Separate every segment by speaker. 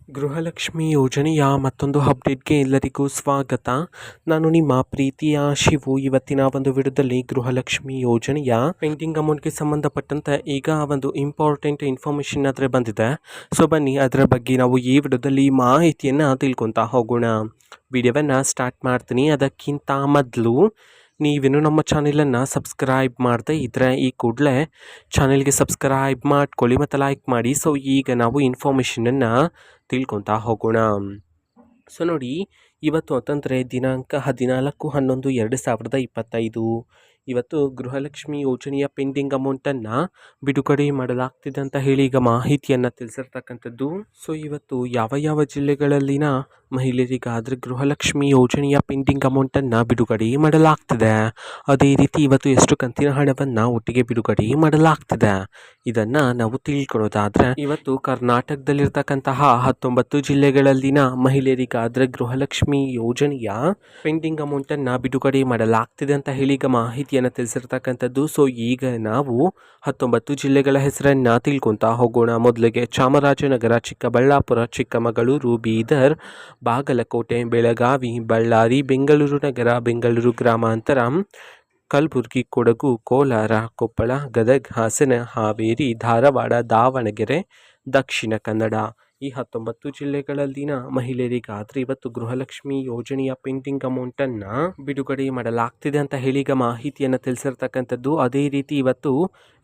Speaker 1: ಗೃಹಲಕ್ಷ್ಮಿ ಯೋಜನೆಯ ಮತ್ತೊಂದು ಅಪ್ಡೇಟ್ಗೆ ಎಲ್ಲರಿಗೂ ಸ್ವಾಗತ. ನಾನು ನಿಮ್ಮ ಪ್ರೀತಿಯ ಶಿವು. ಇವತ್ತಿನ ಒಂದು ವಿಡಿಯೋದಲ್ಲಿ ಗೃಹಲಕ್ಷ್ಮಿ ಯೋಜನೆಯ ಪೆಂಡಿಂಗ್ ಅಮೌಂಟ್ಗೆ ಸಂಬಂಧಪಟ್ಟಂತೆ ಈಗ ಒಂದು ಇಂಪಾರ್ಟೆಂಟ್ ಇನ್ಫಾರ್ಮೇಷನ್ ಆದರೆ ಬಂದಿದೆ. ಸೊ ಬನ್ನಿ ಅದರ ಬಗ್ಗೆ ನಾವು ಈ ವಿಡಿಯೋದಲ್ಲಿ ಮಾಹಿತಿಯನ್ನು ತಿಳ್ಕೊತಾ ಹೋಗೋಣ. ವಿಡಿಯೋವನ್ನು ಸ್ಟಾರ್ಟ್ ಮಾಡ್ತೀನಿ. ಅದಕ್ಕಿಂತ ಮೊದಲು ನೀವೇನು ನಮ್ಮ ಚಾನೆಲನ್ನು ಸಬ್ಸ್ಕ್ರೈಬ್ ಮಾಡದೆ ಇದ್ದರೆ ಈ ಕೂಡಲೇ ಚಾನೆಲ್ಗೆ ಸಬ್ಸ್ಕ್ರೈಬ್ ಮಾಡ್ಕೊಳ್ಳಿ ಮತ್ತು ಲೈಕ್ ಮಾಡಿ. ಸೊ ಈಗ ನಾವು ಇನ್ಫಾರ್ಮೇಷನನ್ನು ತಿಳ್ಕೊತಾ ಹೋಗೋಣ. ಸೊ ನೋಡಿ, ಇವತ್ತು ಅಂತಂದರೆ ದಿನಾಂಕ 14/11/2025 ಇವತ್ತು ಗೃಹಲಕ್ಷ್ಮಿ ಯೋಜನೆಯ ಪೆಂಡಿಂಗ್ ಅಮೌಂಟನ್ನು ಬಿಡುಗಡೆ ಮಾಡಲಾಗ್ತಿದೆ ಅಂತ ಹೇಳಿ ಈಗ ಮಾಹಿತಿಯನ್ನು ತಿಳಿಸಿರ್ತಕ್ಕಂಥದ್ದು. ಸೊ ಇವತ್ತು ಯಾವ ಜಿಲ್ಲೆಗಳಲ್ಲಿನ ಮಹಿಳೆಯರಿಗಾದರೆ ಗೃಹಲಕ್ಷ್ಮಿ ಯೋಜನೆಯ ಪೆಂಡಿಂಗ್ ಅಮೌಂಟನ್ನು ಬಿಡುಗಡೆ ಮಾಡಲಾಗ್ತಿದೆ, ಅದೇ ರೀತಿ ಇವತ್ತು ಎಷ್ಟು ಕಂತಿನ ಹಣವನ್ನು ಒಟ್ಟಿಗೆ ಬಿಡುಗಡೆ ಮಾಡಲಾಗ್ತಿದೆ ಇದನ್ನು ನಾವು ತಿಳ್ಕೊಳ್ಳೋದಾದರೆ, ಇವತ್ತು ಕರ್ನಾಟಕದಲ್ಲಿರ್ತಕ್ಕಂತಹ 19 ಜಿಲ್ಲೆಗಳಲ್ಲಿನ ಮಹಿಳೆಯರಿಗಾದರೆ ಗೃಹಲಕ್ಷ್ಮಿ ಯೋಜನೆಯ ಪೆಂಡಿಂಗ್ ಅಮೌಂಟನ್ನು ಬಿಡುಗಡೆ ಮಾಡಲಾಗ್ತಿದೆ ಅಂತ ಹೇಳಿ ಈಗ ಮಾಹಿತಿಯನ್ನು ತಿಳಿಸಿರ್ತಕ್ಕಂಥದ್ದು. ಸೊ ಈಗ ನಾವು 19 ಜಿಲ್ಲೆಗಳ ಹೆಸರನ್ನು ತಿಳ್ಕೊತಾ ಹೋಗೋಣ. ಮೊದಲಿಗೆ ಚಾಮರಾಜನಗರ, ಚಿಕ್ಕಬಳ್ಳಾಪುರ, ಚಿಕ್ಕಮಗಳೂರು, ಬೀದರ್, ಬಾಗಲಕೋಟೆ, ಬೆಳಗಾವಿ, ಬಳ್ಳಾರಿ, ಬೆಂಗಳೂರು ನಗರ, ಬೆಂಗಳೂರು ಗ್ರಾಮಾಂತರ, ಕಲಬುರಗಿ, ಕೊಡಗು, ಕೋಲಾರ, ಕೊಪ್ಪಳ, ಗದಗ, ಹಾಸನ, ಹಾವೇರಿ, ಧಾರವಾಡ, ದಾವಣಗೆರೆ, ದಕ್ಷಿಣ ಕನ್ನಡ ಈ 19 ಜಿಲ್ಲೆಗಳಲ್ಲಿನ ಮಹಿಳೆಯರಿಗಾದರೆ ಇವತ್ತು ಗೃಹಲಕ್ಷ್ಮಿ ಯೋಜನೆಯ ಪೆಂಡಿಂಗ್ ಅಮೌಂಟನ್ನು ಬಿಡುಗಡೆ ಮಾಡಲಾಗ್ತಿದೆ ಅಂತ ಹೇಳಿ ಈಗ ಮಾಹಿತಿಯನ್ನು ತಿಳಿಸಿರ್ತಕ್ಕಂಥದ್ದು. ಅದೇ ರೀತಿ ಇವತ್ತು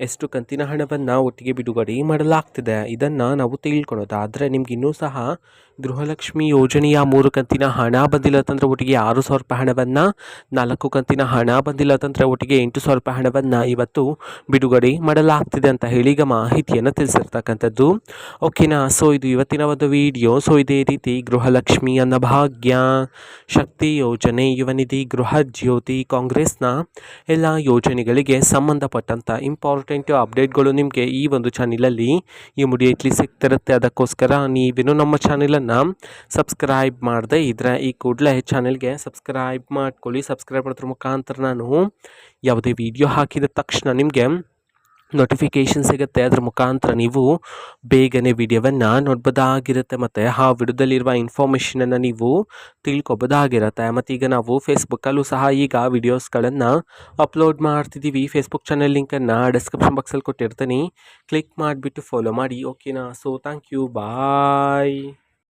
Speaker 1: ಎಷ್ಟು ಕಂತಿನ ಹಣವನ್ನು ಒಟ್ಟಿಗೆ ಬಿಡುಗಡೆ ಮಾಡಲಾಗ್ತಿದೆ ಇದನ್ನು ನಾವು ತಿಳ್ಕೊಳ್ಳೋದಾದರೆ, ನಿಮ್ಗೆ ಇನ್ನೂ ಸಹ ಗೃಹಲಕ್ಷ್ಮಿ ಯೋಜನೆಯ 3 ಕಂತಿನ ಹಣ ಬಂದಿಲ್ಲ ಅಂತಂದರೆ ಒಟ್ಟಿಗೆ 6,000 ರೂಪಾಯಿ ಹಣವನ್ನು, 4 ಕಂತಿನ ಹಣ ಬಂದಿಲ್ಲ ಅಂತಂದರೆ ಒಟ್ಟಿಗೆ 8,000 ರೂಪಾಯಿ ಹಣವನ್ನು ಇವತ್ತು ಬಿಡುಗಡೆ ಮಾಡಲಾಗ್ತಿದೆ ಅಂತ ಹೇಳಿ ಈಗ ಮಾಹಿತಿಯನ್ನು ತಿಳಿಸಿರ್ತಕ್ಕಂಥದ್ದು. ಓಕೆನಾ. ಸೊ ಇದು ಇವತ್ತಿನ ಒಂದು ವಿಡಿಯೋ. ಸೊ ಇದೇ ರೀತಿ ಗೃಹಲಕ್ಷ್ಮಿ, ಅನ್ನಭಾಗ್ಯ, ಶಕ್ತಿ ಯೋಜನೆ, ಯುವನಿಧಿ, ಗೃಹ ಜ್ಯೋತಿ, ಕಾಂಗ್ರೆಸ್ನ ಎಲ್ಲ ಯೋಜನೆಗಳಿಗೆ ಸಂಬಂಧಪಟ್ಟಂಥ ಇಂಪಾರ್ಟೆಂಟ್ ಅಪ್ಡೇಟ್ಗಳು ನಿಮಗೆ ಈ ಒಂದು ಚಾನಲಲ್ಲಿ ಇಮಿಡಿಯೇಟ್ಲಿ ಸಿಗ್ತಿರುತ್ತೆ. ಅದಕ್ಕೋಸ್ಕರ ನೀವೇನು ನಮ್ಮ ಚಾನಲನ್ನು ಸಬ್ಸ್ಕ್ರೈಬ್ ಮಾಡದೆ ಇದ್ದರೆ ಈ ಕೂಡಲೇ ಚಾನೆಲ್ಗೆ ಸಬ್ಸ್ಕ್ರೈಬ್ ಮಾಡ್ಕೊಳ್ಳಿ. ಸಬ್ಸ್ಕ್ರೈಬ್ ಮಾಡೋದ್ರ ಮುಖಾಂತರ ನಾನು ಯಾವುದೇ ವಿಡಿಯೋ ಹಾಕಿದ ತಕ್ಷಣ ನಿಮಗೆ ನೋಟಿಫಿಕೇಷನ್ ಸಿಗುತ್ತೆ. ಅದರ ಮುಖಾಂತರ ನೀವು ಬೇಗನೆ ವಿಡಿಯೋವನ್ನು ನೋಡ್ಬೋದಾಗಿರುತ್ತೆ ಮತ್ತು ಆ ವಿಡಿಯೋದಲ್ಲಿರುವ ಇನ್ಫಾರ್ಮೇಷನನ್ನು ನೀವು ತಿಳ್ಕೊಬೋದಾಗಿರುತ್ತೆ. ಮತ್ತು ಈಗ ನಾವು ಫೇಸ್ಬುಕ್ಕಲ್ಲೂ ಸಹ ಈಗ ವಿಡಿಯೋಸ್ಗಳನ್ನು ಅಪ್ಲೋಡ್ ಮಾಡ್ತಿದ್ದೀವಿ. ಫೇಸ್ಬುಕ್ ಚಾನಲ್ ಲಿಂಕನ್ನು ಡಿಸ್ಕ್ರಿಪ್ಷನ್ ಬಾಕ್ಸಲ್ಲಿ ಕೊಟ್ಟಿರ್ತೀನಿ, ಕ್ಲಿಕ್ ಮಾಡಿಬಿಟ್ಟು ಫಾಲೋ ಮಾಡಿ. ಓಕೆನಾ. So thank you, bye.